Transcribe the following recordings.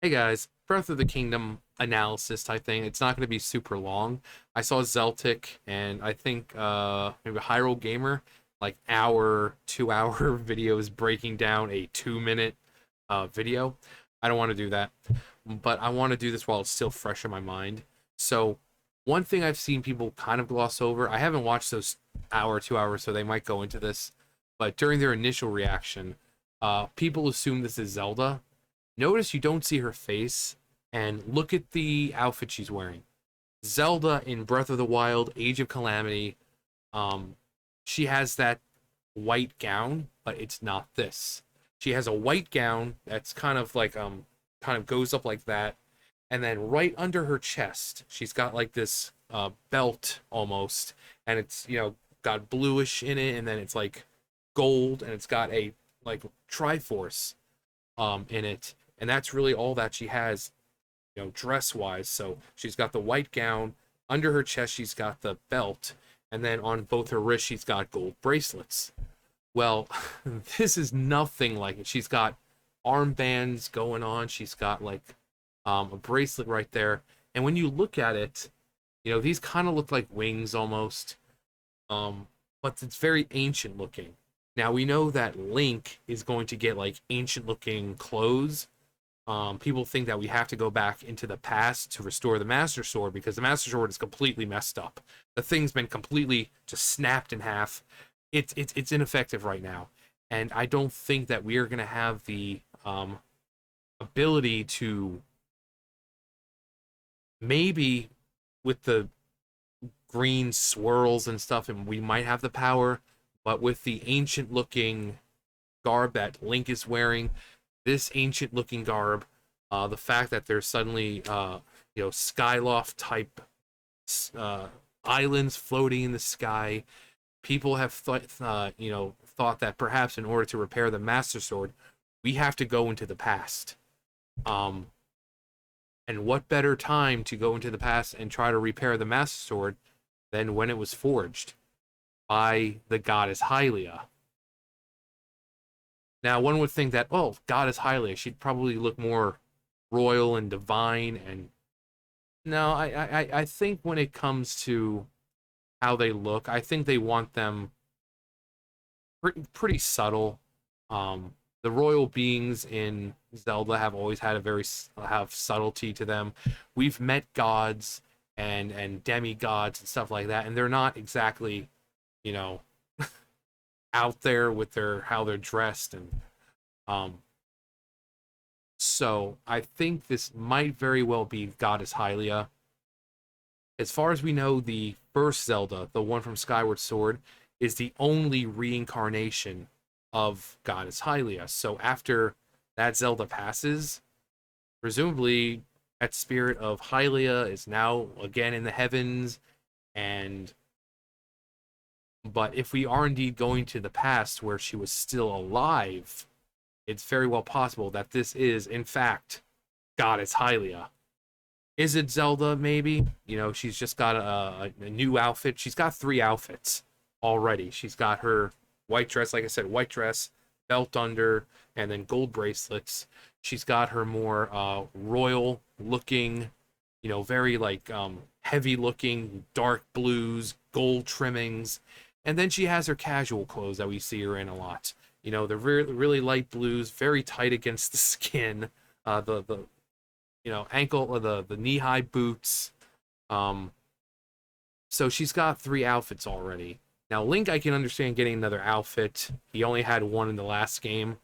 Hey guys, Breath of the Kingdom analysis type thing. It's not going to be super long. I saw Zeltic and I think maybe Hyrule Gamer like hour, 2 hour videos breaking down a 2 minute video. I don't want to do that, but I want to do this while it's still fresh in my mind. So one thing I've seen people kind of gloss over. I haven't watched those hour, 2 hours, so they might go into this. But during their initial reaction, people assume this is Zelda. Notice you don't see her face, and look at the outfit she's wearing. Zelda in Breath of the Wild, Age of Calamity, um, she has that white gown, but it's not this. She has a white gown that's kind of like kind of goes up like that, and then right under her chest, she's got like this belt almost, and it's got bluish in it, and then it's like gold, and it's got a like Triforce in it, and that's really all that she has, dress wise. So she's got the white gown under her chest, she's got the belt, and then on both her wrists she's got gold bracelets. Well, this is nothing like it. She's got armbands going on. She's got like a bracelet right there, and when you look at it, these kind of look like wings almost, but it's very ancient looking. Now we know that Link is going to get like ancient looking clothes. People think that we have to go back into the past to restore the Master Sword because the Master Sword is completely messed up. The thing's been completely just snapped in half. It's ineffective right now, and I don't think that we are going to have the ability to, maybe with the green swirls and stuff, and we might have the power, but with the ancient looking garb that Link is wearing, this ancient looking garb, the fact that there's suddenly Skyloft type islands floating in the sky, people have thought that perhaps in order to repair the Master Sword, we have to go into the past. And what better time to go into the past and try to repair the Master Sword than when it was forged by the goddess Hylia? Now, one would think that, oh, goddess Hylia, she'd probably look more royal and divine. And no, I think when it comes to how they look, I think they want them pretty subtle. The royal beings in Zelda have always had have subtlety to them. We've met gods and demigods and stuff like that, and they're not exactly, you know, out there with their how they're dressed. And so I think this might very well be goddess Hylia. As far as we know, the first Zelda, the one from Skyward Sword, is the only reincarnation of goddess Hylia. So after that Zelda passes, presumably that spirit of Hylia is now again in the heavens. And but if we are indeed going to the past where she was still alive, it's very well possible that this is in fact goddess Hylia. Is it Zelda? Maybe. She's just got a new outfit. She's got 3 outfits already. She's got her white dress, like I said, white dress, belt under, and then gold bracelets. She's got her more royal looking, very like heavy looking dark blues, gold trimmings. And then she has her casual clothes that we see her in a lot. The really light blues, very tight against the skin. The ankle or the knee-high boots. So she's got 3 outfits already. Now Link, I can understand getting another outfit. He only had one in the last game.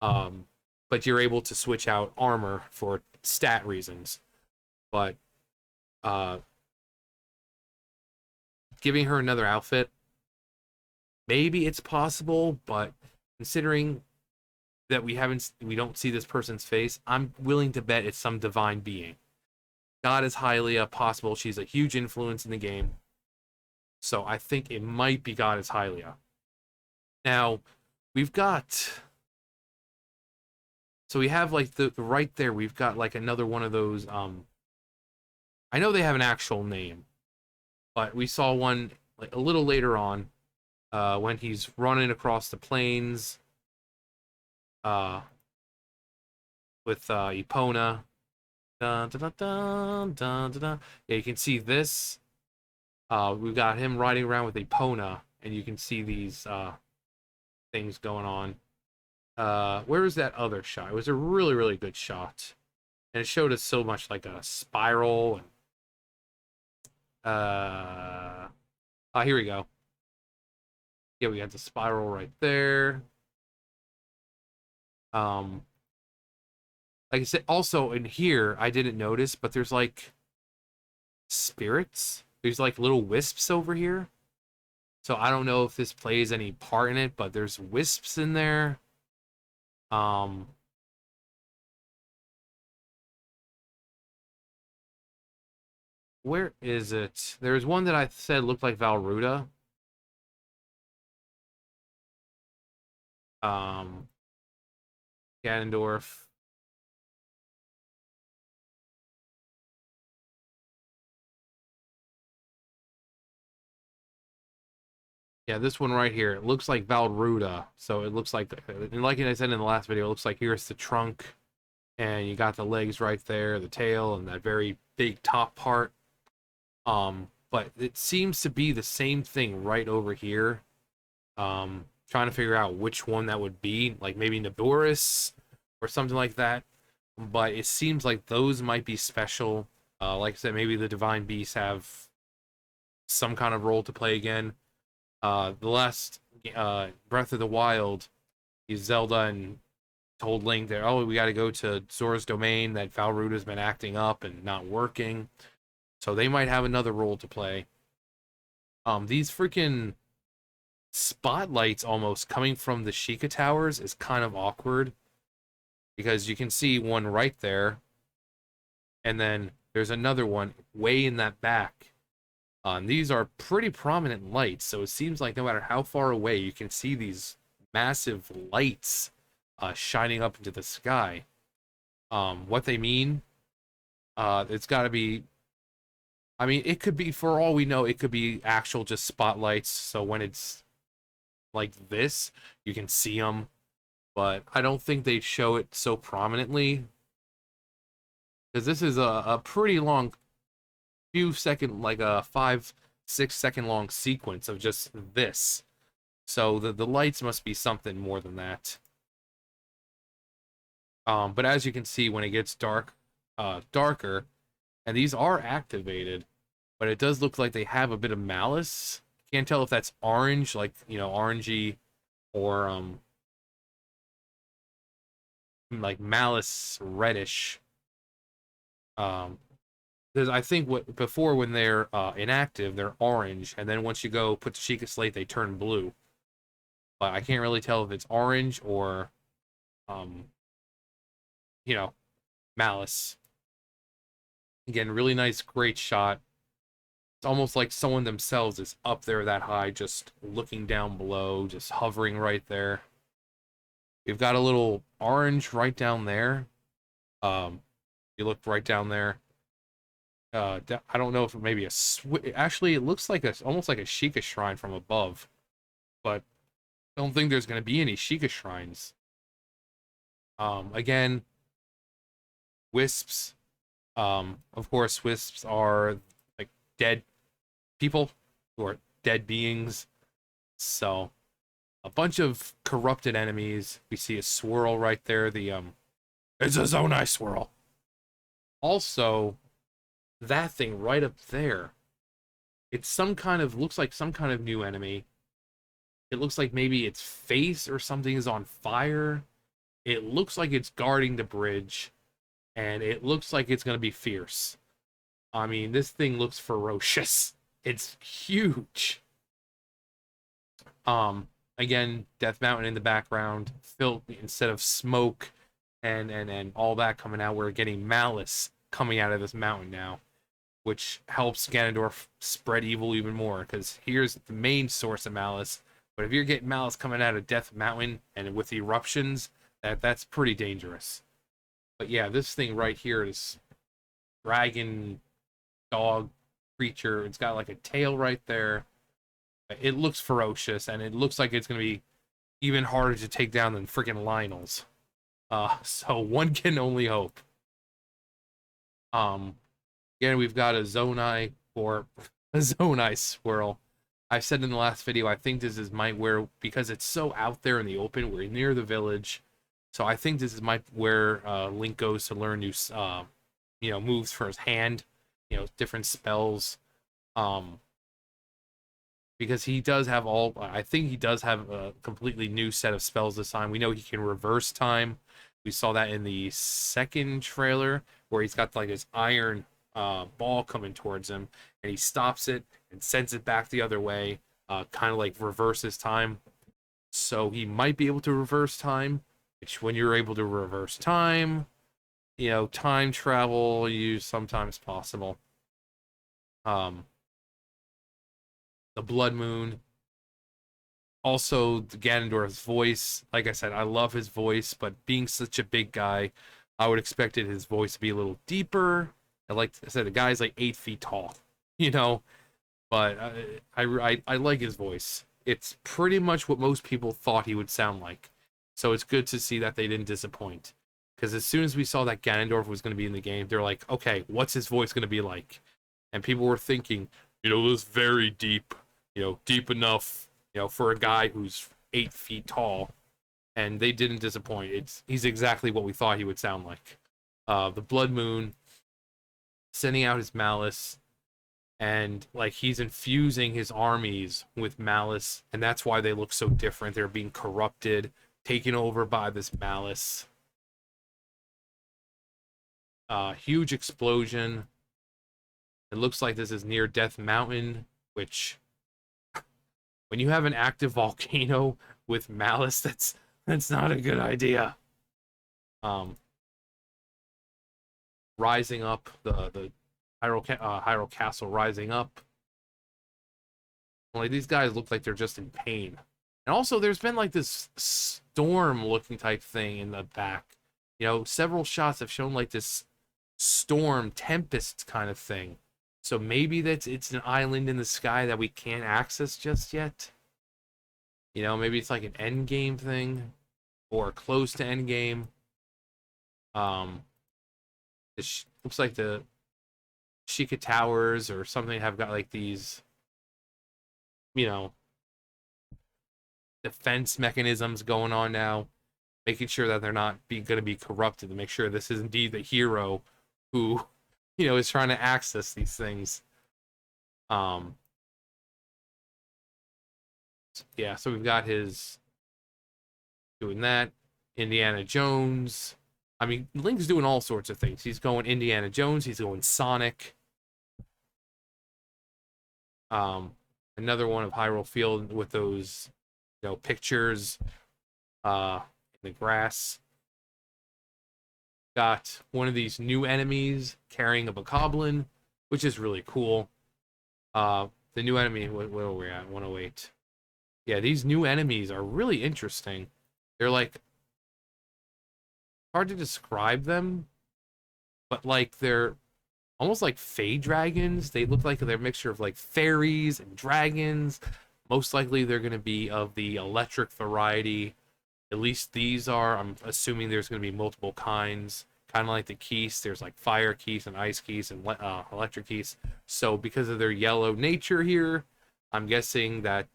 But you're able to switch out armor for stat reasons. But giving her another outfit, maybe it's possible, but considering that we don't see this person's face, I'm willing to bet it's some divine being. Goddess Hylia, possible. She's a huge influence in the game. So I think it might be Goddess Hylia. Now, we've got... So we have like the right there, we've got like another one of those... I know they have an actual name, but we saw one like a little later on when he's running across the plains with Epona. Dun, dun, dun, dun, dun, dun, dun. Yeah, you can see this. We've got him riding around with a Epona, and you can see these things going on. Where was that other shot? It was a really, really good shot. And it showed us so much like a spiral and here we go. Yeah, we got the spiral right there. Um like I said, also in here I didn't notice, but there's like spirits. There's like little wisps over here. So I don't know if this plays any part in it, but there's wisps in there. Um where is it? There's one that I said looked like Valruda. Um Ganondorf. Yeah, this one right here. It looks like Valruda. So it looks like, and like I said in the last video, it looks like here's the trunk, and you got the legs right there, the tail, and that very big top part. But it seems to be the same thing right over here. Trying to figure out which one that would be, like maybe Naboris or something like that. But it seems like those might be special. Like I said, maybe the Divine Beasts have some kind of role to play again. The last Breath of the Wild, Zelda and told Link that, oh, we got to go to Zora's domain, that Valruda's been acting up and not working. So they might have another role to play. These freaking spotlights almost coming from the Sheikah Towers is kind of awkward because you can see one right there, and then there's another one way in that back. These are pretty prominent lights, so it seems like no matter how far away, you can see these massive lights shining up into the sky. What they mean, it's got to be. I mean, it could be, for all we know, it could be actual just spotlights. So when it's like this, you can see them, but I don't think they show it so prominently because this is a pretty long, few second, like a 5, 6 second long sequence of just this. So the lights must be something more than that. But as you can see, when it gets darker, and these are activated, but it does look like they have a bit of malice. Can't tell if that's orange, like, orangey, or like malice reddish. Um, because I think before, when they're inactive, they're orange, and then once you go put the Sheikah Slate, they turn blue. But I can't really tell if it's orange or um, you know, malice. Again, really nice, great shot. It's almost like someone themselves is up there that high, just looking down below, just hovering right there. We've got a little orange right down there. You look right down there. I don't know if it may be actually, it looks like almost like a Sheikah shrine from above, but I don't think there's going to be any Sheikah shrines. Again, wisps. Of course, wisps are like dead people who are dead beings. So a bunch of corrupted enemies. We see a swirl right there. It's a Zonai swirl. Also, that thing right up there. It's some kind of, looks like some kind of new enemy. It looks like maybe its face or something is on fire. It looks like it's guarding the bridge, and it looks like it's gonna be fierce. I mean, this thing looks ferocious. It's huge. Again, Death Mountain in the background, filled instead of smoke and all that coming out, we're getting malice coming out of this mountain now, which helps Ganondorf spread evil even more, because here's the main source of malice. But if you're getting malice coming out of Death Mountain and with eruptions, that's pretty dangerous. But yeah, this thing right here is dragon dog creature. It's got like a tail right there. It looks ferocious, and it looks like it's going to be even harder to take down than freaking Lionel's. So one can only hope. Um, Again, we've got a Zonai or a Zonai swirl. I've said in the last video, I think this is my where because it's so out there in the open, we're near the village. So I think this is my where Link goes to learn new moves for his hand, different spells. Um, because he does have all I think he does have a completely new set of spells this time. We know he can reverse time. We saw that in the second trailer where he's got like his iron ball coming towards him and he stops it and sends it back the other way, kind of like reverses time. So he might be able to reverse time, which when you're able to reverse time, time travel is sometimes possible. The Blood Moon. Also, Ganondorf's voice. Like I said, I love his voice, but being such a big guy, I would expected his voice to be a little deeper. And like I said, the guy's like 8 feet tall, you know. But I like his voice. It's pretty much what most people thought he would sound like. So it's good to see that they didn't disappoint. Because as soon as we saw that Ganondorf was going to be in the game, they're like, okay, what's his voice going to be like? And people were thinking, this very deep, deep enough, for a guy who's 8 feet tall. And they didn't disappoint. He's exactly what we thought he would sound like. The Blood Moon, sending out his malice, and like he's infusing his armies with malice, and that's why they look so different. They're being corrupted, taken over by this malice. Huge explosion. It looks like this is near Death Mountain, which when you have an active volcano with malice, that's not a good idea. Rising up, the Hyrule Castle rising up. Like these guys look like they're just in pain. And also there's been like this storm looking type thing in the back. Several shots have shown like this storm tempest kind of thing. So maybe it's an island in the sky that we can't access just yet. Maybe it's like an end game thing or close to end game. It looks like the Sheikah Towers or something have got like these, defense mechanisms going on now, making sure that they're not going to be corrupted, to make sure this is indeed the hero who, is trying to access these things. Yeah, so we've got his doing that. Indiana Jones. I mean, Link's doing all sorts of things. He's going Indiana Jones. He's going Sonic. Another one of Hyrule Field with those, pictures in the grass. Got one of these new enemies carrying a bokoblin, which is really cool. The new enemy, what are we at? 108. Yeah, these new enemies are really interesting. They're like hard to describe them, but like they're almost like fey dragons. They look like they're a mixture of like fairies and dragons. Most likely they're going to be of the electric variety. At least these are. I'm assuming there's going to be multiple kinds. Kind of like the keys. There's like fire keys and ice keys and electric keys. So because of their yellow nature here, I'm guessing that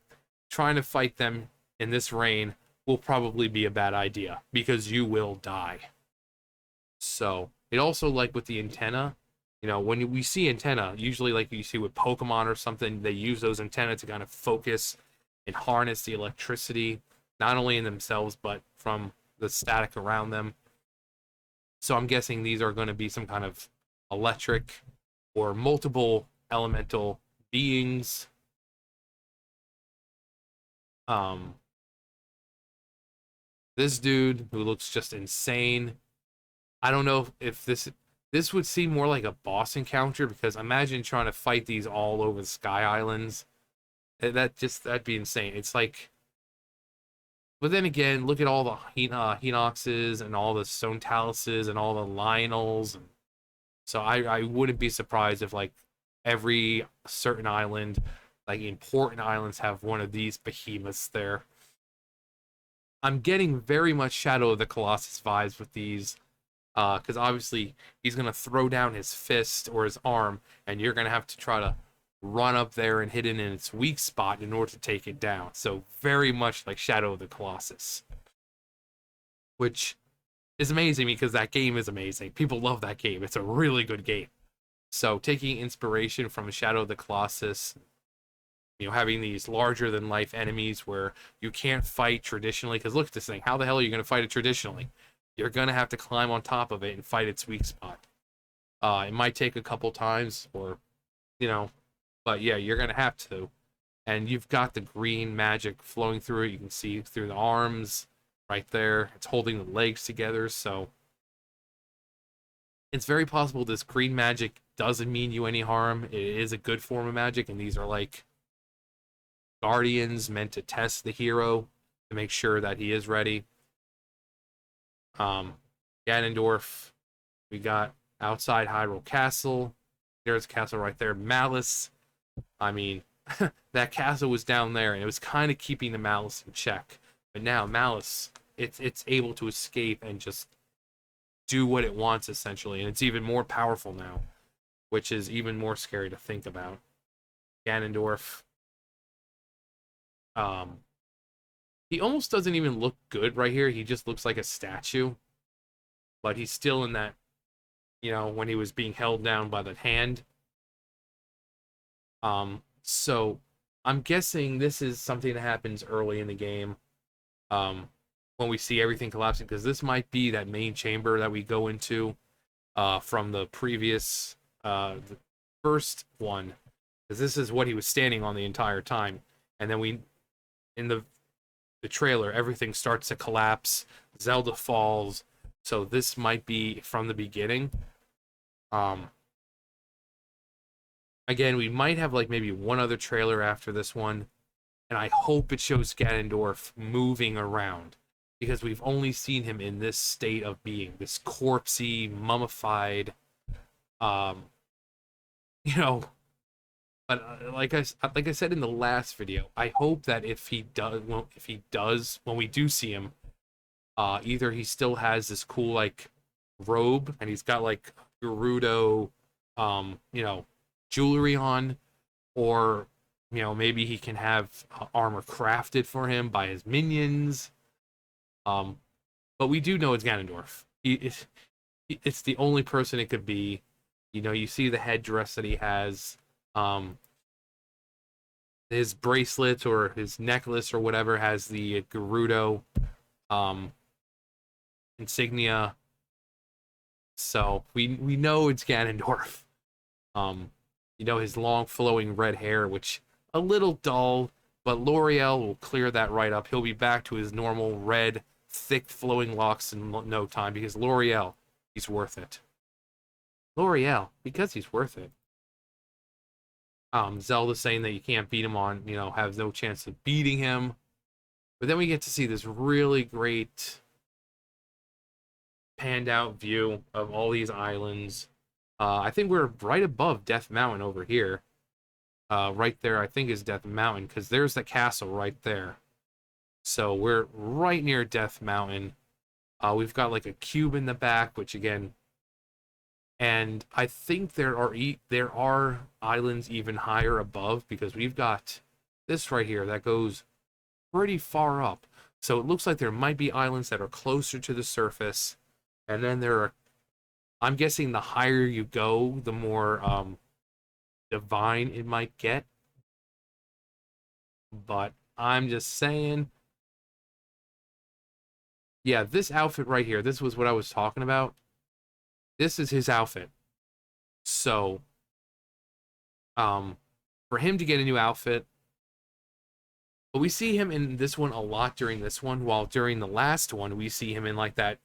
trying to fight them in this rain will probably be a bad idea because you will die. So it also, like with the antenna, when we see antenna, usually like you see with Pokemon or something, they use those antenna to kind of focus and harness the electricity, not only in themselves, but from the static around them. So I'm guessing these are going to be some kind of electric or multiple elemental beings. This dude who looks just insane. I don't know if this would seem more like a boss encounter, because imagine trying to fight these all over the Sky Islands. That'd be insane. It's like, but then again, look at all the Hinoxes and all the Stone Taluses and all the Lionels. And so I wouldn't be surprised if like every certain island, like important islands, have one of these behemoths there. I'm getting very much Shadow of the Colossus vibes with these. Because obviously he's gonna throw down his fist or his arm, and you're gonna have to try to run up there and hit it in its weak spot in order to take it down. So very much like Shadow of the Colossus, which is amazing because that game is amazing. People love that game. It's a really good game. So taking inspiration from Shadow of the Colossus, having these larger than life enemies where you can't fight traditionally. Because look at this thing. How the hell are you going to fight it traditionally? You're going to have to climb on top of it and fight its weak spot. It might take a couple times, or, but yeah, you're going to have to. And you've got the green magic flowing through it. You can see through the arms right there. It's holding the legs together. So it's very possible this green magic doesn't mean you any harm. It is a good form of magic, and these are like guardians meant to test the hero to make sure that he is ready. Ganondorf, we got outside Hyrule Castle. There's a castle right there. Malice. I mean, that castle was down there, and it was kind of keeping the Malice in check. But now Malice, it's able to escape and just do what it wants essentially, and it's even more powerful now, which is even more scary to think about. Ganondorf. He almost doesn't even look good right here. He just looks like a statue, but he's still in that, when he was being held down by the hand. So I'm guessing this is something that happens early in the game, when we see everything collapsing, because this might be that main chamber that we go into, from the previous, the first one, because this is what he was standing on the entire time, and then in the trailer, everything starts to collapse. Zelda falls, so this might be from the beginning. Again, we might have like maybe one other trailer after this one, and I hope it shows Ganondorf moving around, because we've only seen him in this state of being, this corpsey, mummified, you know. But like I said in the last video, I hope that if he does, when we do see him, either he still has this cool like robe and he's got like Gerudo, jewelry on, or maybe he can have armor crafted for him by his minions. But we do know it's Ganondorf. It's the only person it could be. You see the headdress that he has. His bracelet or his necklace or whatever has the Gerudo insignia. So we know it's Ganondorf. His long flowing red hair, which a little dull, but L'Oreal will clear that right up. He'll be back to his normal red, thick flowing locks in no time, because L'Oreal, he's worth it. L'Oreal, because he's worth it. Zelda saying that you can't beat him on, have no chance of beating him. But then we get to see this really great panned out view of all these islands. I think we're right above Death Mountain over here. Right there, I think, is Death Mountain, because there's the castle right there. So we're right near Death Mountain. We've got like a cube in the back, which again, and I think there are islands even higher above, because we've got this right here that goes pretty far up. So it looks like there might be islands that are closer to the surface, and then I'm guessing the higher you go, the more divine it might get. But I'm just saying, yeah, this outfit right here, this was what I was talking about. This is his outfit. So, for him to get a new outfit, but we see him in this one a lot during this one, while during the last one, we see him in like that,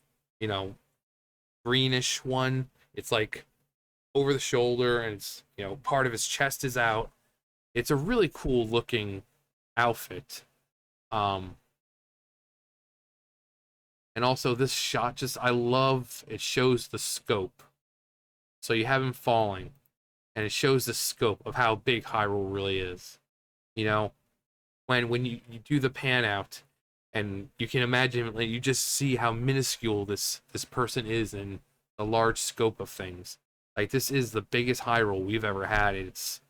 greenish one. It's like over the shoulder, and it's, part of his chest is out. It's a really cool looking outfit. And also this shot, I love, it shows the scope. So you have him falling, and it shows the scope of how big Hyrule really is. When you do the pan out, and you can imagine, like, you just see how minuscule this person is, and the large scope of things. Like this is the biggest Hyrule we've ever had. It's,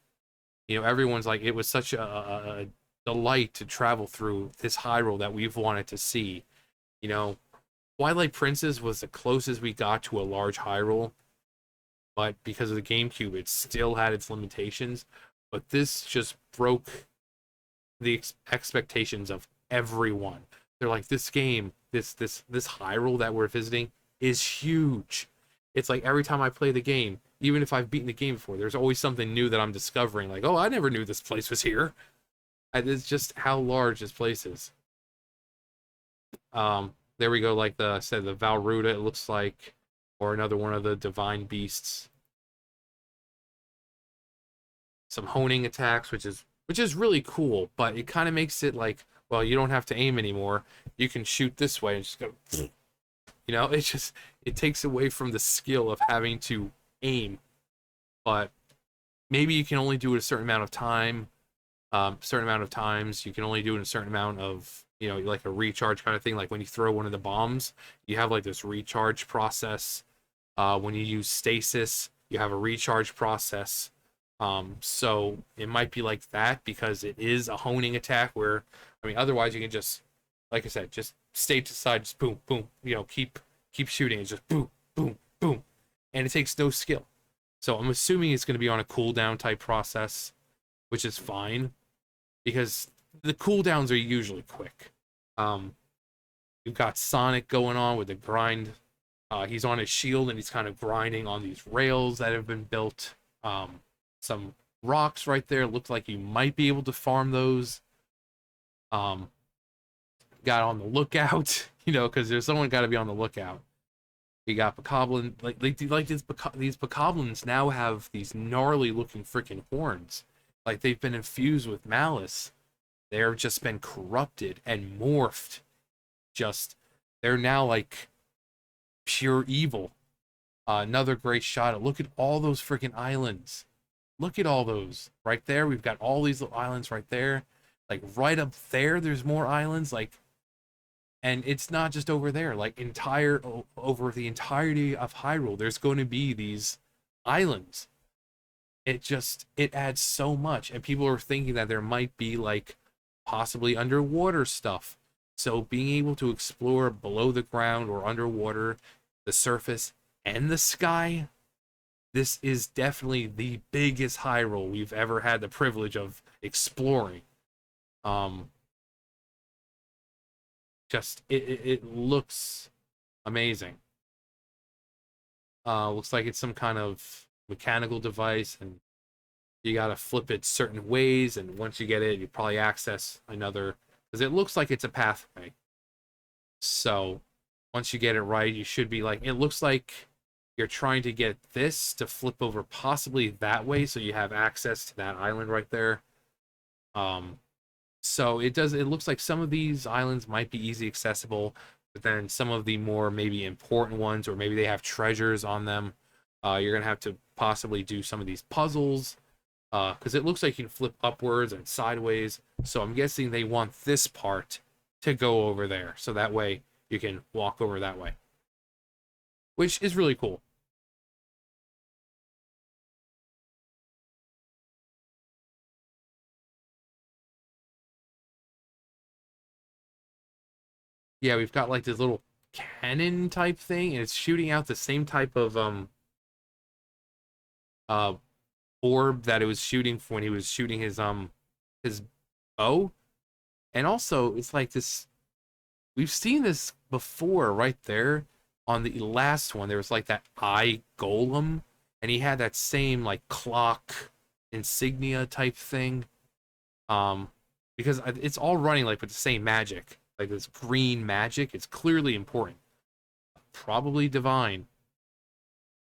everyone's like, it was such a delight to travel through this Hyrule that we've wanted to see. You know, Twilight Princess was the closest we got to a large Hyrule, but because of the GameCube, it still had its limitations. But this just broke the expectations of everyone. They're like, this game, this Hyrule that we're visiting is huge. It's like every time I play the game, even if I've beaten the game before, there's always something new that I'm discovering. Like, oh, I never knew this place was here. And it's just how large this place is. There we go. Like I said, the Valruda, it looks like, or another one of the divine beasts. Some honing attacks, which is really cool, but it kind of makes it like, well, you don't have to aim anymore. You can shoot this way and just go. It takes away from the skill of having to aim. But maybe you can only do it a certain amount of time. Certain amount of times you can only do it in a certain amount of, like a recharge kind of thing. Like when you throw one of the bombs, you have like this recharge process. When you use stasis, you have a recharge process. So it might be like that because it is a honing attack where, otherwise you can just, like I said, just stay to the side, just boom, boom, keep shooting. It's just boom, boom, boom. And it takes no skill. So I'm assuming it's going to be on a cooldown type process, which is fine because the cooldowns are usually quick. You've got Sonic going on with the grind. He's on his shield and he's kind of grinding on these rails that have been built. Some rocks right there. Looks like you might be able to farm those. Got on the lookout, because there's someone got to be on the lookout. You got Bokoblin, like these Bokoblins now have these gnarly looking freaking horns. Like they've been infused with malice. They've just been corrupted and morphed. They're now like pure evil. Another great shot. Look at all those freaking islands. Look at all those right there. We've got all these little islands right there. Like right up there, there's more islands. And it's not just over there. Like over the entirety of Hyrule, there's going to be these islands. It adds so much. And people are thinking that there might be like possibly underwater stuff. So being able to explore below the ground or underwater, the surface, and the sky, this is definitely the biggest Hyrule we've ever had the privilege of exploring. It looks amazing. Looks like it's some kind of mechanical device, and you gotta flip it certain ways, and once you get it, you probably access another, because it looks like it's a pathway. So once you get it right, you should be like, it looks like you're trying to get this to flip over possibly that way, so you have access to that island right there. So it looks like some of these islands might be easy accessible, but then some of the more maybe important ones, or maybe they have treasures on them, you're gonna have to possibly do some of these puzzles, because it looks like you can flip upwards and sideways. So I'm guessing they want this part to go over there, so that way you can walk over that way, which is really cool. Yeah, we've got like this little cannon type thing, and it's shooting out the same type of uh orb that it was shooting when he was shooting his bow. And also it's like this, we've seen this before right there on the last one. There was like that eye golem, and he had that same like clock insignia type thing. Because it's all running like with the same magic, like this green magic. It's clearly important, probably divine.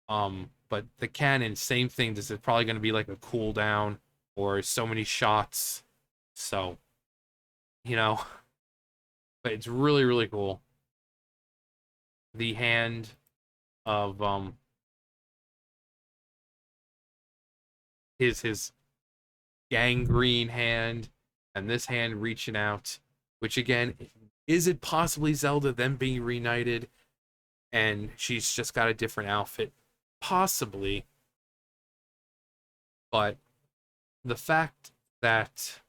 But the cannon, same thing. This is probably going to be like a cooldown or so many shots. So, you know, but it's really, really cool. The hand of his gangrene hand, and this hand reaching out, which again, is it possibly Zelda them being reunited? and she's just got a different outfit, possibly. But the fact that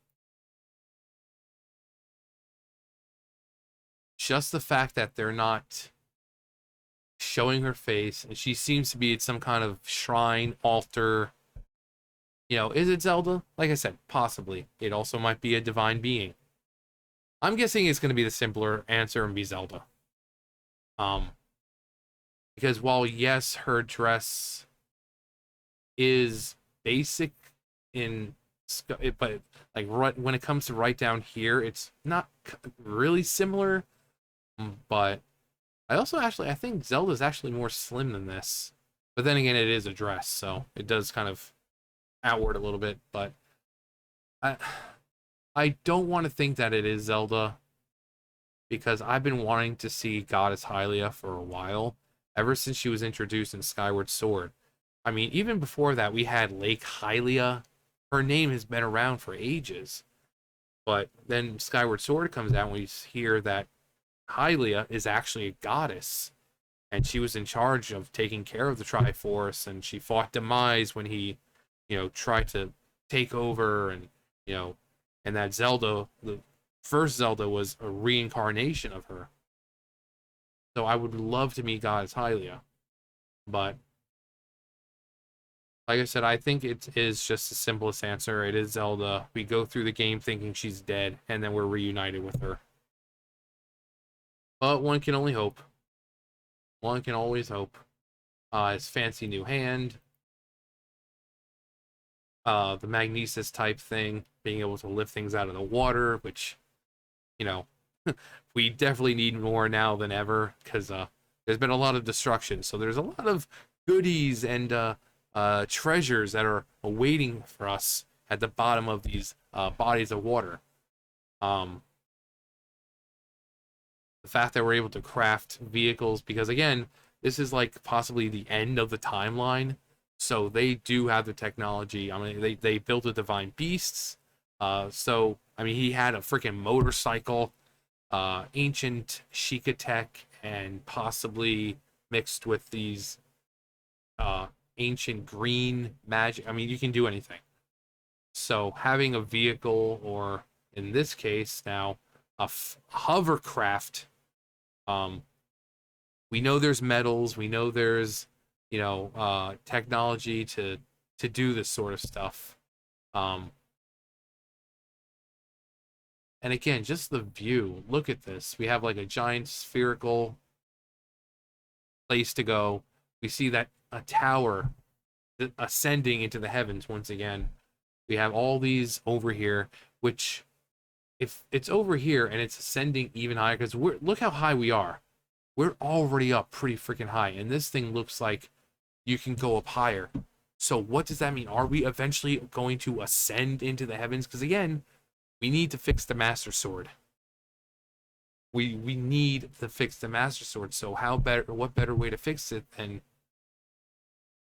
just the fact that they're not showing her face and she seems to be at some kind of shrine altar. Is it Zelda? Like I said, possibly. It also might be a divine being. I'm guessing it's going to be the simpler answer and be Zelda. Um, because while yes, her dress is basic in, but like right when it comes to right down here, it's not really similar. But I think Zelda's actually more slim than this. But then again, it is a dress, so it does kind of outward a little bit. But I, I don't want to think that it is Zelda because I've been wanting to see Goddess Hylia for a while, ever since she was introduced in Skyward Sword. I mean, even before that, we had Lake Hylia. Her name has been around for ages. But then Skyward Sword comes out and we hear that Hylia is actually a goddess. And she was in charge of taking care of the Triforce, and she fought Demise when he, tried to take over, and you know, and that Zelda, the first Zelda, was a reincarnation of her. So I would love to meet Goddess Hylia, but like I said, I think it is just the simplest answer. It is Zelda. We go through the game thinking she's dead, and then we're reunited with her. But one can only hope. One can always hope. His fancy new hand, the magnesis type thing, being able to lift things out of the water, which, you know, we definitely need more now than ever because there's been a lot of destruction. So there's a lot of goodies and treasures that are awaiting for us at the bottom of these bodies of water. Um, the fact that we're able to craft vehicles, because again, this is like possibly the end of the timeline. So they do have the technology. I mean, they built the divine beasts. So I mean, he had a freaking motorcycle, ancient Sheikah tech, and possibly mixed with these ancient green magic. I mean, you can do anything. So having a vehicle, or in this case now, a hovercraft. Um, we know there's metals. We know there's technology to do this sort of stuff. Um, and again, just the view. Look at this. We have like a giant spherical place to go. We see that a tower ascending into the heavens once again. We have all these over here, which if it's over here and it's ascending even higher, because look how high we are. We're already up pretty freaking high, and this thing looks like you can go up higher. So what does that mean? Are we eventually going to ascend into the heavens? Because again, we need to fix the Master Sword. We need to fix the Master Sword. So what better way to fix it than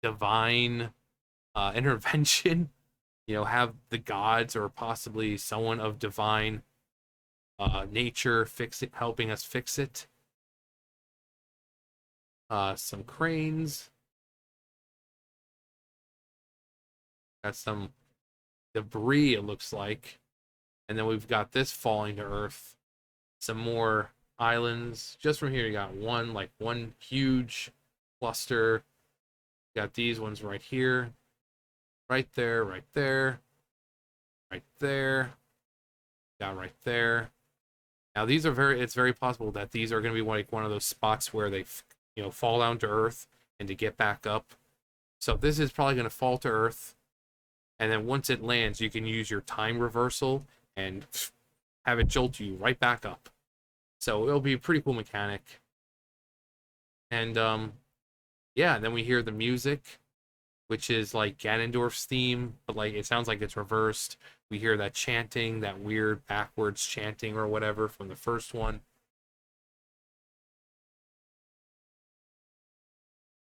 divine intervention? Have the gods or possibly someone of divine nature fix it, helping us fix it. Some cranes. Got some debris, it looks like. And then we've got this falling to earth. Some more islands. Just from here, you got one huge cluster. You got these ones right here. Right there, right there. Right there. Got right there. Now these are it's very possible that these are going to be like one of those spots where they, fall down to earth and to get back up. So this is probably going to fall to earth. And then once it lands, you can use your time reversal and have it jolt you right back up. So it'll be a pretty cool mechanic. And yeah, and then we hear the music, which is like Ganondorf's theme, but like it sounds like it's reversed. We hear that chanting, that weird backwards chanting or whatever from the first one.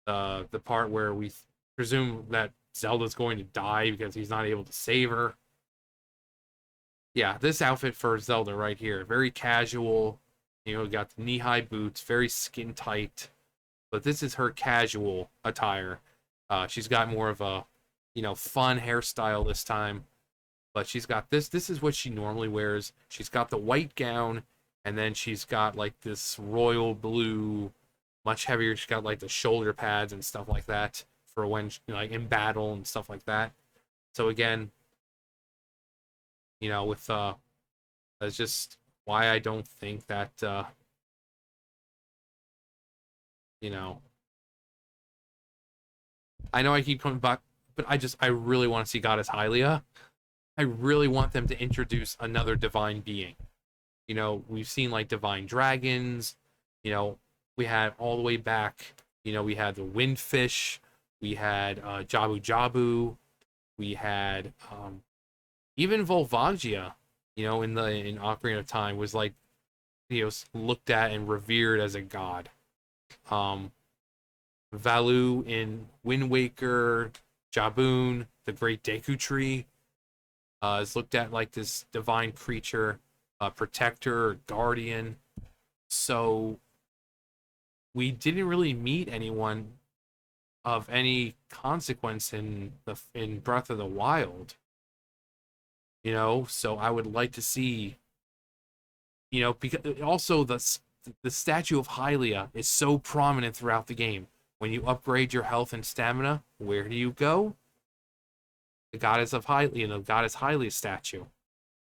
The part where we presume that Zelda's going to die because he's not able to save her. Yeah, this outfit for Zelda right here, very casual. Got the knee-high boots, very skin tight. but this is her casual attire. She's got more of a, fun hairstyle this time, but she's got this. This is what she normally wears. She's got the white gown, and then she's got like this royal blue, much heavier. She's got like the shoulder pads and stuff like that for when, like in battle and stuff like that. So again, with that's just why I don't think that you know I know I keep coming back, but I really want to see Goddess Hylia. I really want them to introduce another divine being. We've seen like divine dragons, you know, we had all the way back, we had the windfish, we had Jabu Jabu, we had even Volvagia, in Ocarina of Time was like, looked at and revered as a god. Um, Valu in Wind Waker, Jaboon, the Great Deku Tree, is looked at like this divine creature, protector, guardian. So we didn't really meet anyone of any consequence in Breath of the Wild. So I would like to see, because also the statue of Hylia is so prominent throughout the game. When you upgrade your health and stamina, where do you go? The goddess of Hylia, the goddess Hylia statue.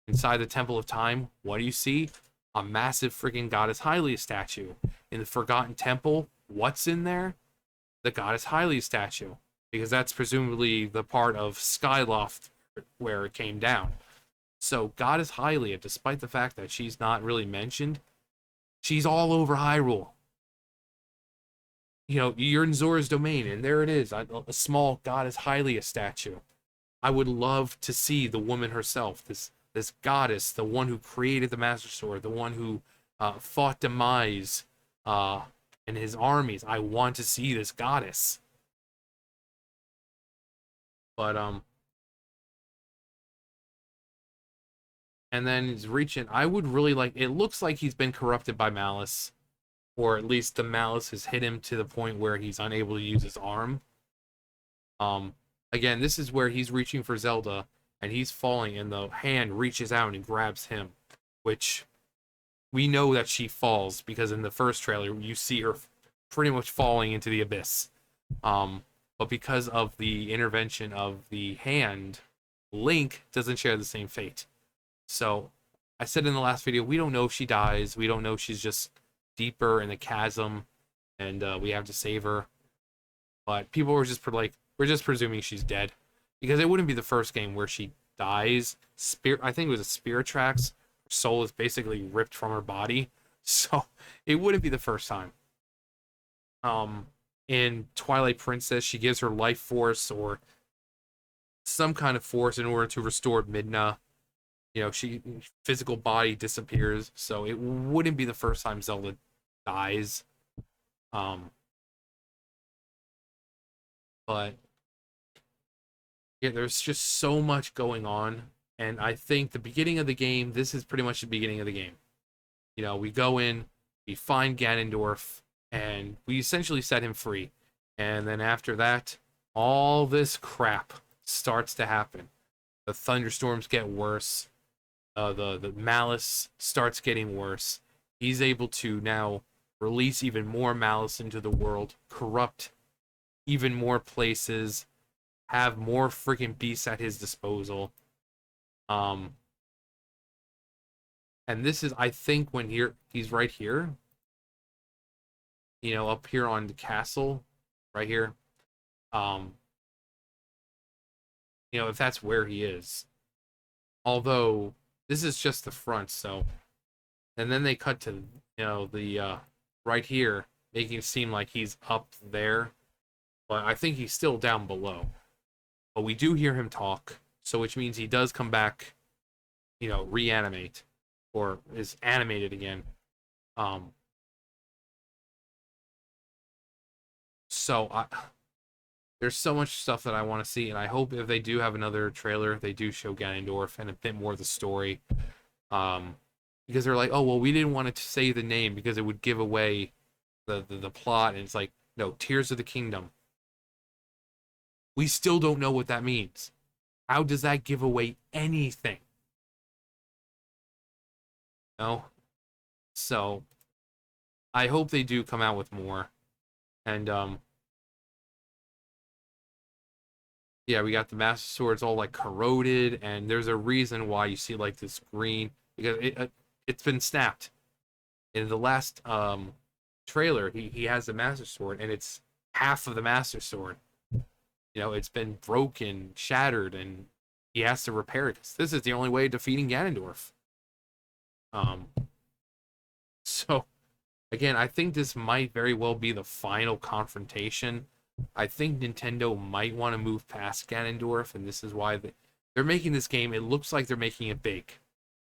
Inside the Temple of Time, what do you see? A massive freaking goddess Hylia statue. In the Forgotten Temple, what's in there? The goddess Hylia statue. Because that's presumably the part of Skyloft where it came down. So Goddess Hylia, despite the fact that she's not really mentioned, she's all over Hyrule. You're in Zora's domain, and there it is, a small Goddess Hylia statue. I would love to see the woman herself, this goddess, the one who created the Master Sword, the one who fought Demise and his armies. I want to see this goddess. But and then he's reaching. I would really like. It looks like he's been corrupted by malice, or at least the malice has hit him to the point where he's unable to use his arm. Again, this is where he's reaching for Zelda, and he's falling, and the hand reaches out and grabs him, which we know that she falls because in the first trailer you see her pretty much falling into the abyss. But because of the intervention of the hand, Link doesn't share the same fate. So I said in the last video, we don't know if she dies. We don't know if she's just deeper in the chasm, and we have to save her. But people were just like, we're just presuming she's dead, because it wouldn't be the first game where she dies. I think it was a Spirit Tracks. Her soul is basically ripped from her body, so it wouldn't be the first time. In Twilight Princess, she gives her life force or some kind of force in order to restore Midna. She physical body disappears, so it wouldn't be the first time Zelda dies. But yeah, there's just so much going on, and I think the beginning of the game, this is pretty much the beginning of the game. We go in, we find Ganondorf, and we essentially set him free. And then after that, all this crap starts to happen. The thunderstorms get worse. The malice starts getting worse. He's able to now release even more malice into the world, corrupt even more places, have more freaking beasts at his disposal. And this is, I think, when he's right here, up here on the castle, right here. If that's where he is. Although this is just the front, so. And then they cut to, the right here, making it seem like he's up there. But I think he's still down below. But we do hear him talk, so which means he does come back, reanimate, or is animated again. So there's so much stuff that I want to see, and I hope if they do have another trailer, they do show Ganondorf and a bit more of the story. Because they're like, oh well, we didn't want to say the name because it would give away the plot, and it's like, No, Tears of the Kingdom. We still don't know what that means. How does that give away anything? No. So I hope they do come out with more. And yeah, we got the Master Sword. It's all like corroded, and there's a reason why you see like this green because it's been snapped. In the last trailer, he has the Master Sword, and it's half of the Master Sword. You know, it's been broken, shattered, and he has to repair it. This is the only way of defeating Ganondorf. Um, so again, I think this might very well be the final confrontation. I think Nintendo might want to move past Ganondorf, and this is why they're making this game. It looks like they're making it big.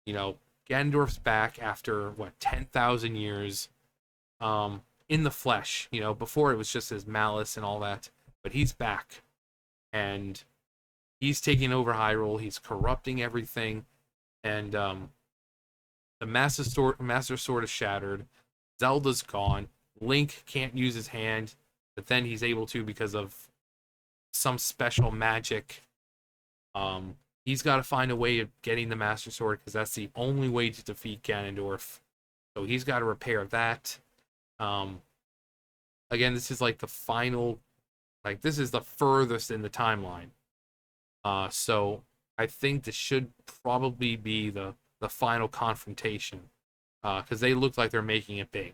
You know, Ganondorf's back after what 10,000 years, in the flesh. You know, before it was just his malice and all that, but he's back, and he's taking over Hyrule. He's corrupting everything, and the Master Sword is shattered. Zelda's gone. Link can't use his hand, but then he's able to because of some special magic. He's got to find a way of getting the Master Sword because that's the only way to defeat Ganondorf. So he's got to repair that. Um, Again, this is like the final, like this is the furthest in the timeline. So I think this should probably be the final confrontation because they look like they're making it big.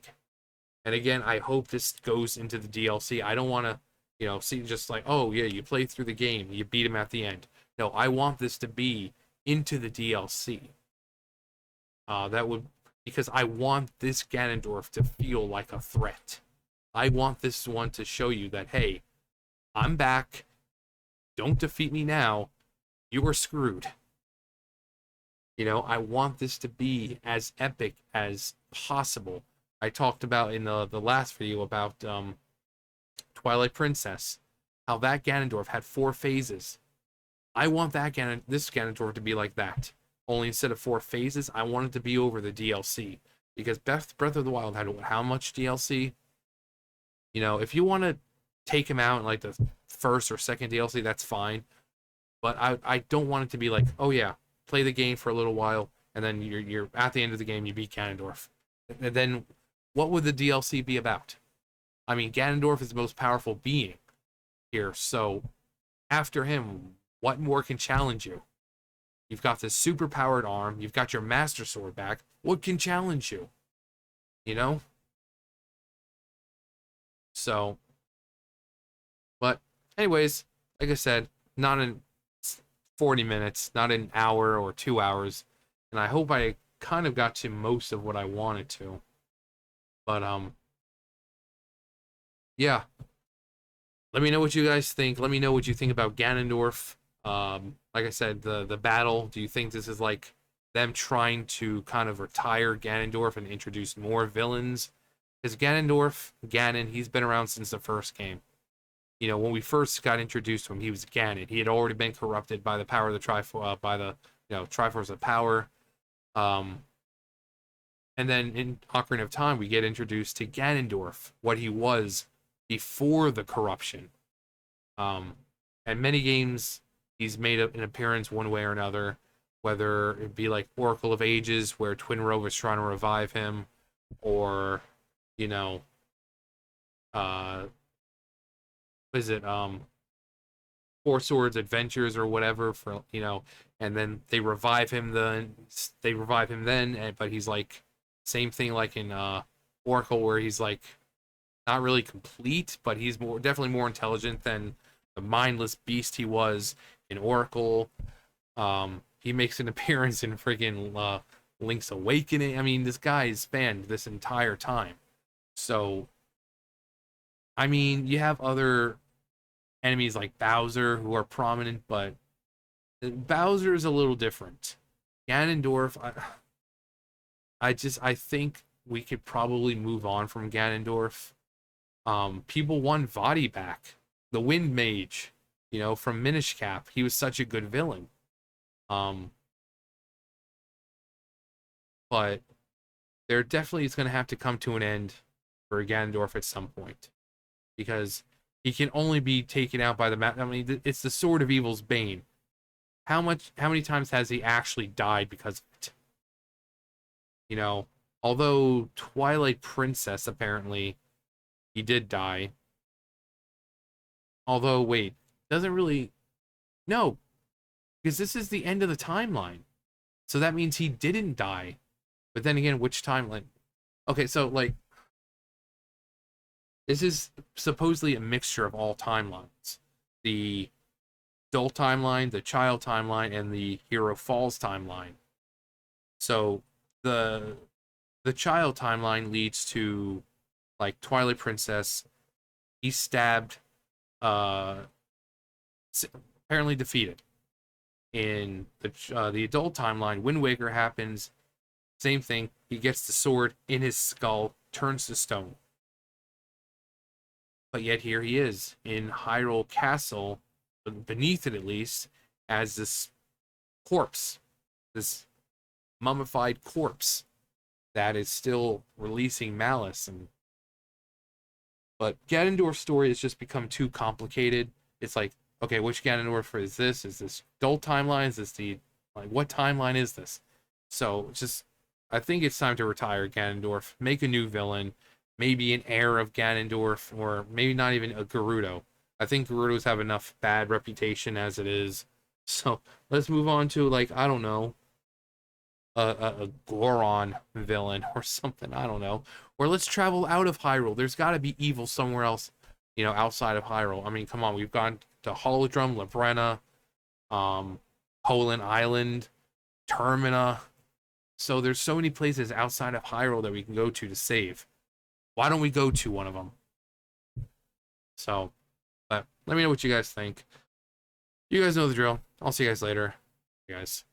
And again, I hope this goes into the DLC. I don't want to, you know, see just like, oh yeah, you play through the game, you beat him at the end. No, I want this to be into the DLC. That would because I want this Ganondorf to feel like a threat. I want this one to show you that hey, I'm back. Don't defeat me now. You are screwed. You know, I want this to be as epic as possible. I talked about in the last video about Twilight Princess, how that Ganondorf had 4 phases. I want this Ganondorf to be like that. Only instead of 4 phases, I want it to be over the DLC. Because Breath of the Wild had how much DLC? You know, if you want to take him out in like the first or second DLC, that's fine. But I don't want it to be like, oh yeah, play the game for a little while, and then you're at the end of the game, you beat Ganondorf. And then what would the DLC be about? I mean, Ganondorf is the most powerful being here, so after him, what more can challenge you? You've got this super powered arm, you've got your Master Sword back. What can challenge you? You know? So, but anyways, like I said, not in 40 minutes, not an hour or 2 hours, and I hope I kind of got to most of what I wanted to. But yeah, let me know what you guys think. Let me know what you think about Ganondorf. Like I said, the battle. Do you think this is like them trying to kind of retire Ganondorf and introduce more villains? Because Ganon, he's been around since the first game. You know, when we first got introduced to him, he was Ganon. He had already been corrupted by the power of the Triforce of Power. Um, and then in Ocarina of Time, we get introduced to Ganondorf, what he was before the corruption. And many games, he's made an appearance one way or another, whether it be like Oracle of Ages, where Twinrove was trying to revive him, or, you know, what is it, Four Swords Adventures or whatever for, you know, and then they revive him then, but he's like, same thing like in Oracle, where he's like not really complete, but he's definitely more intelligent than the mindless beast he was in Oracle. He makes an appearance in friggin' Link's Awakening. I mean, this guy is spanned this entire time. So, I mean, you have other enemies like Bowser who are prominent, but Bowser is a little different. Ganondorf, I think we could probably move on from Ganondorf. People want Vaati back, the Wind Mage, you know, from Minish Cap. He was such a good villain. But there definitely is going to have to come to an end for Ganondorf at some point. because he can only be taken out by the I mean, it's the sword of evil's bane. How many times has he actually died because of it? You know, although Twilight Princess apparently he did die. Although wait, doesn't really no, because this is the end of the timeline. So that means he didn't die. But then again, which timeline? Okay, so like this is supposedly a mixture of all timelines. The adult timeline, the child timeline, and the hero falls timeline. So the the child timeline leads to like Twilight Princess. He's stabbed, uh, apparently defeated. In the adult timeline, Wind Waker happens. Same thing. He gets the sword in his skull, turns to stone. But yet here he is in Hyrule Castle, beneath it at least, as this corpse, this mummified corpse that is still releasing malice. And but Ganondorf's story has just become too complicated. It's like, okay, which Ganondorf is this? Is this adult timeline? Is this the like what timeline is this? So just I think it's time to retire Ganondorf, make a new villain, maybe an heir of Ganondorf, or maybe not even a Gerudo. I think Gerudos have enough bad reputation as it is. So let's move on to like I don't know, a Goron villain or something. I don't know. Or let's travel out of Hyrule. There's got to be evil somewhere else, outside of Hyrule. I mean, come on. We've gone to Holodrum, Labrena, Poland Island, Termina. So there's so many places outside of Hyrule that we can go to save. Why don't we go to one of them? So, but let me know what you guys think. You guys know the drill. I'll see you guys later. You guys.